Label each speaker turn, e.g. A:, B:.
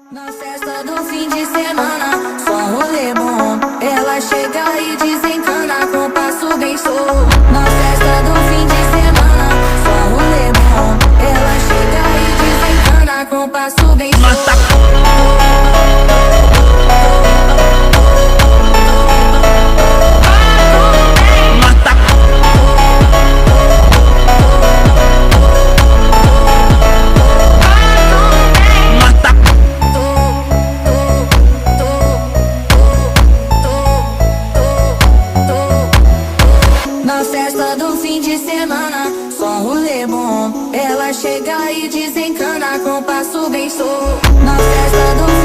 A: Na festa do fim de semana, só um rolê bom. Ela chega e desencana com passo bem solto. Na festa do fim de semana, só um rolê bom. Ela chega e desencana com passo bem solto. Na festa do fim de semana, só um rolê bom. Ela chega e desencana com passo bem solto. Na festa do